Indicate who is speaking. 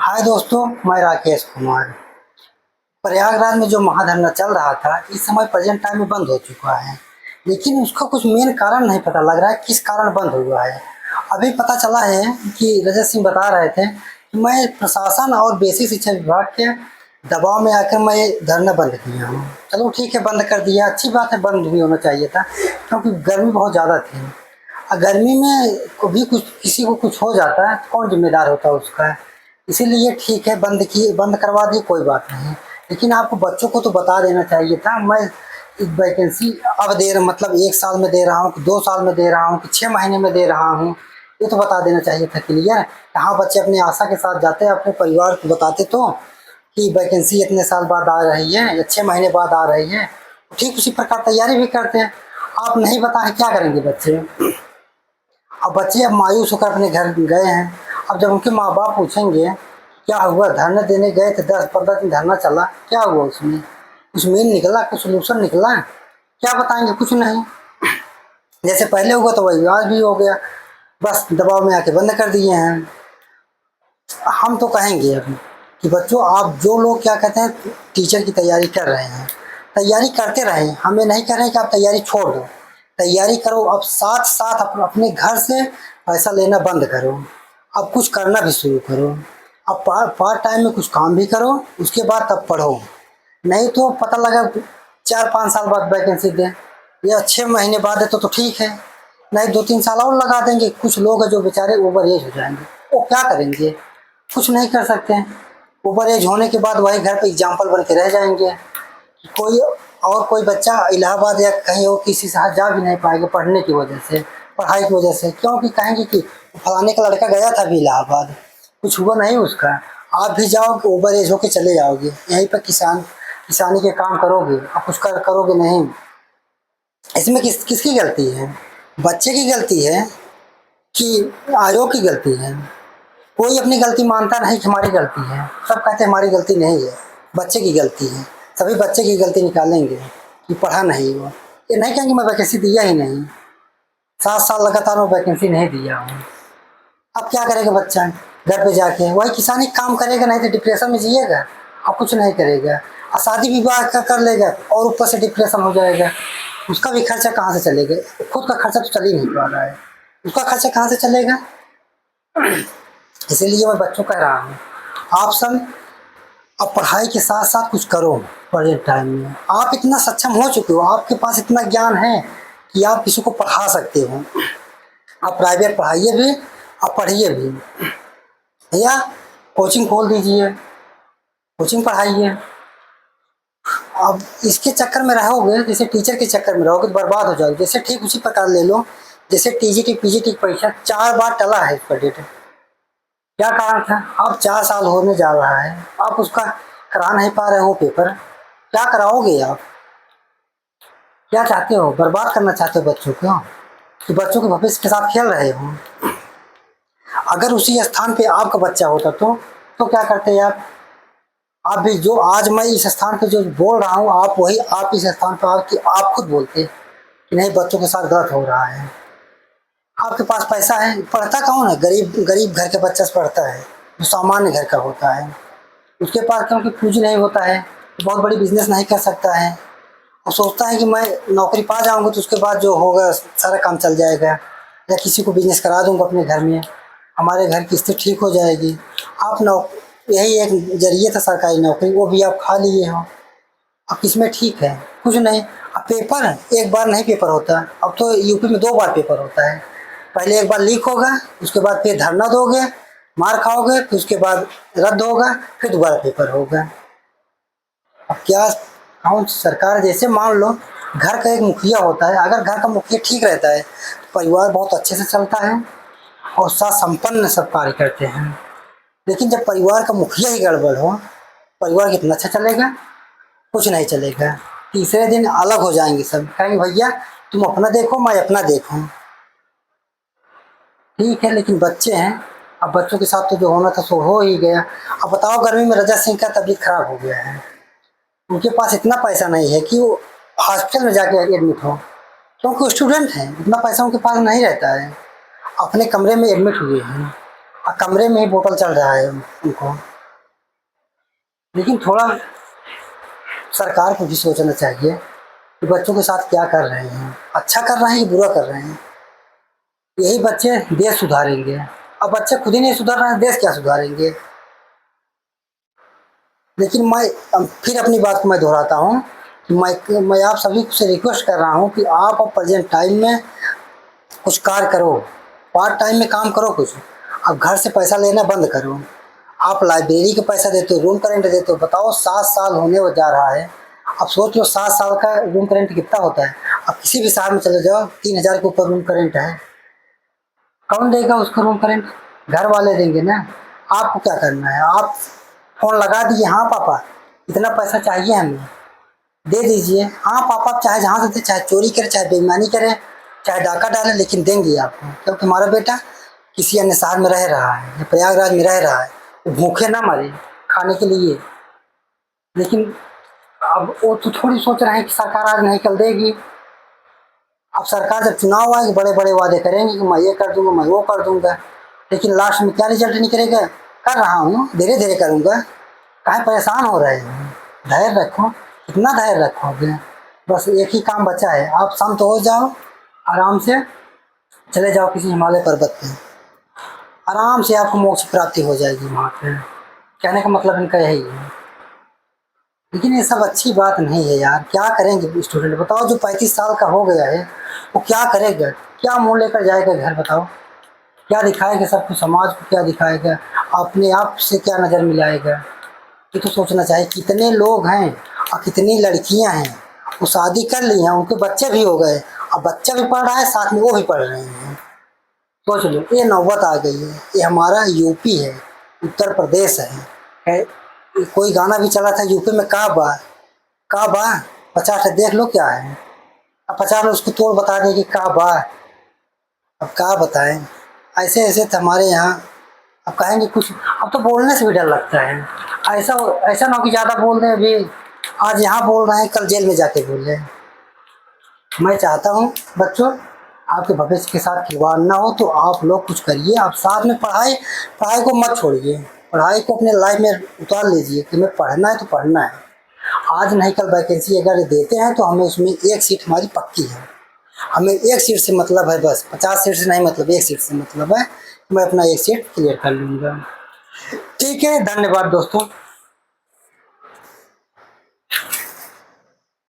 Speaker 1: हाय दोस्तों, मैं राकेश कुमार। प्रयागराज में जो महाधरना चल रहा था, इस समय प्रेजेंट टाइम में बंद हो चुका है, लेकिन उसका कुछ मेन कारण नहीं पता लग रहा है किस कारण बंद हुआ है। अभी पता चला है कि रजत सिंह बता रहे थे कि मैं प्रशासन और बेसिक शिक्षा विभाग के दबाव में आकर मैं धरना बंद किया हूँ। चलो ठीक है, बंद कर दिया, अच्छी बात है, बंद भी होना चाहिए था क्योंकि गर्मी बहुत ज़्यादा थी। गर्मी में कभी कुछ किसी को कुछ हो जाता है तो कौन जिम्मेदार होता है उसका। इसीलिए ठीक है, बंद करवा दिए, कोई बात नहीं। लेकिन आपको बच्चों को तो बता देना चाहिए था। मैं वैकेंसी अब दे रहा, मतलब 1 साल में दे रहा हूँ कि 2 साल में दे रहा हूँ कि 6 महीने में दे रहा हूँ, ये तो बता देना चाहिए था क्लियर। यहाँ बच्चे अपनी आशा के साथ जाते हैं, अपने परिवार को बताते तो कि वैकेंसी इतने साल बाद आ रही है या 6 महीने बाद आ रही है, ठीक उसी प्रकार तैयारी भी करते हैं। आप नहीं बताएं क्या करेंगे बच्चे। अब बच्चे अब मायूस होकर अपने घर गए हैं। अब जब उनके माँ बाप पूछेंगे क्या हुआ, धरना देने गए थे, 10-15 दिन धरना चला, क्या हुआ उसमें, कुछ मीन निकला, कुछ सोल्यूशन निकला, क्या बताएंगे, कुछ नहीं। जैसे पहले हुआ तो वही आज भी हो गया, बस दबाव में आके बंद कर दिए हैं। हम तो कहेंगे अब कि बच्चों, आप जो लोग क्या कहते हैं टीचर की तैयारी कर रहे हैं, तैयारी करते रहें, हमें नहीं कह रहे हैं कि आप तैयारी छोड़ दो, तैयारी करो। अब साथ साथ अपने घर से पैसा लेना बंद करो, अब कुछ करना भी शुरू करो। अब पार्ट टाइम में कुछ काम भी करो, उसके बाद तब पढ़ो। नहीं तो पता लगा 4-5 साल बाद वैकेंसी दें या 6 महीने बाद है तो ठीक है, नहीं 2-3 साल और लगा देंगे। कुछ लोग हैं जो बेचारे ओवर एज हो जाएंगे, वो क्या करेंगे, कुछ नहीं कर सकते हैं। ओवर एज होने के बाद वही घर पे एग्जाम्पल बन के रह जाएंगे। कोई कोई बच्चा इलाहाबाद या कहीं और किसी शहर जा भी नहीं पाएगा पढ़ने की वजह से, पढ़ाई की वजह से, क्योंकि कहेंगे कि फलाने का लड़का गया था अभी इलाहाबाद, कुछ हुआ नहीं उसका। आप भी जाओगे, ओवर एज होके चले जाओगे, यहीं पर किसानी के काम करोगे, आप कुछ करोगे नहीं। इसमें किसकी गलती है, बच्चे की गलती है कि आयोग की गलती है। कोई अपनी गलती मानता नहीं कि हमारी गलती है, सब कहते हैं हमारी गलती नहीं है, बच्चे की गलती है। सभी बच्चे की गलती निकालेंगे कि पढ़ा नहीं वो, ये नहीं कहेंगे मैं वैकेंसी दिया ही नहीं, 7 साल लगातार मैं वैकेंसी नहीं दिया हूँ। अब क्या करेगा बच्चा, घर पे जाके वही किसानी काम करेगा, नहीं तो डिप्रेशन में जिएगा और कुछ नहीं करेगा। और शादी विवाह कर लेगा और ऊपर से डिप्रेशन हो जाएगा, उसका भी खर्चा कहाँ से चलेगा। खुद का खर्चा तो चल ही नहीं पा रहा है, उसका खर्चा कहाँ से चलेगा। इसीलिए मैं बच्चों कह रहा हूँ, आप सब अब पढ़ाई के साथ साथ कुछ करो। प्रेजेंट टाइम में आप इतना सक्षम हो चुके हो, आपके पास इतना ज्ञान है कि आप किसी को पढ़ा सकते हो। आप प्राइवेट पढ़ाइए भी, आप पढ़िए भी, या कोचिंग खोल दीजिए, कोचिंग पढ़ाइए। अब इसके चक्कर में रहोगे, जैसे टीचर के चक्कर में रहोगे तो बर्बाद हो जाओगे। जैसे ठीक उसी प्रकार ले लो, जैसे टीजीटी पीजीटी की परीक्षा 4 बार टला है इसका डेट, क्या कारण था। अब 4 साल होने जा रहा है, आप उसका करा नहीं पा रहे हो पेपर, क्या कराओगे आप, क्या चाहते हो, बर्बाद करना चाहते हो बच्चों को कि बच्चों के भविष्य के साथ खेल रहे हो। अगर उसी स्थान पे आपका बच्चा होता तो क्या करते आप भी जो आज मैं इस स्थान पे जो बोल रहा हूँ, आप वही आप इस स्थान पर आप खुद बोलते कि नहीं बच्चों के साथ गलत हो रहा है। आपके पास पैसा है, पढ़ता कौन है, गरीब गरीब घर के बच्चा से पढ़ता है जो सामान्य घर का होता है। उसके पास क्योंकि पूंजी नहीं होता है, तो बहुत बड़ी बिजनेस नहीं कर सकता है, और सोचता है कि मैं नौकरी पा जाऊंगा तो उसके बाद जो होगा सारा काम चल जाएगा, या किसी को बिजनेस करा दूंगा अपने घर में, हमारे घर की स्थिति ठीक हो जाएगी। आप यही एक जरिए था सरकारी नौकरी, वो भी आप खा लिए हो। अब किसमें ठीक है, कुछ नहीं। अब पेपर एक बार नहीं पेपर होता, अब तो यूपी में 2 बार पेपर होता है। पहले एक बार लीक होगा, उसके बाद फिर धरना दोगे, मार खाओगे, फिर उसके बाद रद्द होगा, फिर दोबारा पेपर होगा। अब क्या, कौन सरकार, जैसे मान लो घर का एक मुखिया होता है, अगर घर का मुखिया ठीक रहता है तो परिवार बहुत अच्छे से चलता है और साथ संपन्न सब कार्य करते हैं। लेकिन जब परिवार का मुखिया ही गड़बड़ हो, परिवार कितना अच्छा चलेगा, कुछ नहीं चलेगा। तीसरे दिन अलग हो जाएंगे, सब कहेंगे भैया तुम अपना देखो मैं अपना देखूं। ठीक है, लेकिन बच्चे हैं, अब बच्चों के साथ तो जो होना था सो हो ही गया। अब बताओ, गर्मी में रजत सिंह का तबीयत खराब हो गया है, उनके पास इतना पैसा नहीं है कि वो हॉस्पिटल में जाके एडमिट हो, क्योंकि वो स्टूडेंट हैं, इतना पैसा उनके पास नहीं रहता है। अपने कमरे में एडमिट हुए हैं और कमरे में ही बोतल चल रहा है उनको। लेकिन थोड़ा सरकार को भी सोचना चाहिए कि बच्चों के साथ क्या कर रहे हैं, अच्छा कर रहे हैं कि बुरा कर रहे हैं। यही बच्चे देश सुधारेंगे। अब बच्चे खुद ही नहीं सुधार रहे हैं, देश क्या सुधारेंगे। लेकिन मैं फिर अपनी बात को मैं दोहराता हूँ कि मैं आप सभी से रिक्वेस्ट कर रहा हूँ कि आप अब प्रेजेंट टाइम में कुछ कार्य करो, पार्ट टाइम में काम करो कुछ। अब घर से पैसा लेना बंद करो। आप लाइब्रेरी का पैसा देते हो, रूम का रेंट देते हो, बताओ 7 साल होने वो जा रहा है। अब सोच लो 7 साल का रूम का रेंट कितना होता है। अब किसी भी शहर में चले जाओ, 3,000 के ऊपर रूम का रेंट है। कौन देगा उसको रूम का रेंट? घर वाले देंगे ना। आपको क्या करना है, आप फ़ोन लगा दिए, हाँ पापा इतना पैसा चाहिए हमें, दे दीजिए। हाँ पापा, आप चाहे जहाँ से दे, चाहे चोरी करें, चाहे बेईमानी करें, चाहे डाका डालें, लेकिन देंगे आपको, क्योंकि हमारा बेटा किसी अन्य शहर में रह रहा है या प्रयागराज में रह रहा है, वो भूखे ना मरे खाने के लिए। लेकिन अब वो तो थोड़ी सोच रहे हैं कि सरकार आज नहीं कल देगी। अब सरकार जब चुनाव आएगी बड़े बड़े वादे करेंगे कि मैं ये कर दूंगा, मैं वो कर दूंगा, लेकिन लास्ट में क्या रिजल्ट निकलेगा? कर रहा हूँ, धीरे धीरे करूँगा। काहे परेशान हो रहे हैं? धैर्य रखो। कितना धैर्य रखोगे? बस एक ही काम बचा है, आप शांत हो जाओ, आराम से चले जाओ किसी हिमालय पर्वत पे, आराम से आपको मोक्ष प्राप्ति हो जाएगी वहाँ पे। कहने का मतलब इनका यही है। लेकिन ये सब अच्छी बात नहीं है यार। क्या करेंगे स्टूडेंट, बताओ? जो 35 साल का हो गया है वो क्या करेगा? क्या मुँह लेकर जाएगा घर? बताओ क्या दिखाएगा सबको, समाज को क्या दिखाएगा, अपने आप से क्या नज़र मिलाएगा? ये तो सोचना चाहिए। कितने लोग हैं और कितनी लड़कियां हैं वो शादी कर ली हैं, उनके बच्चे भी हो गए, अब बच्चा भी पढ़ रहा है, साथ में वो भी पढ़ रहे हैं। सोच लो, ये नौबत आ गई है। ये हमारा यूपी है, उत्तर प्रदेश है। कोई गाना भी चला था, यूपी में का बा 50 देख लो क्या है। अब 50 में उसको तोड़ बता दें कि का बा। अब क्या बताएं, ऐसे ऐसे तो हमारे यहाँ। अब कहेंगे कुछ, अब तो बोलने से भी डर लगता है। ऐसा ऐसा ना हो कि ज़्यादा बोल दें, अभी आज यहाँ बोल रहे हैं कल जेल में जाके बोल रहे हैं। मैं चाहता हूँ बच्चों, आपके भविष्य के साथ खिलवाड़ ना हो, तो आप लोग कुछ करिए। आप साथ में पढ़ाई पढ़ाई को मत छोड़िए, पढ़ाई को अपने लाइफ में उतार लीजिए कि मैं पढ़ना है तो पढ़ना है। आज नहीं कल वैकेंसी अगर देते हैं तो हमें उसमें एक सीट हमारी पक्की है। हमें एक सीट से मतलब है, बस 50 सीट से नहीं मतलब, एक सीट से मतलब है। मैं अपना एक सीट क्लियर कर लूँगा। ठीक है, धन्यवाद दोस्तों।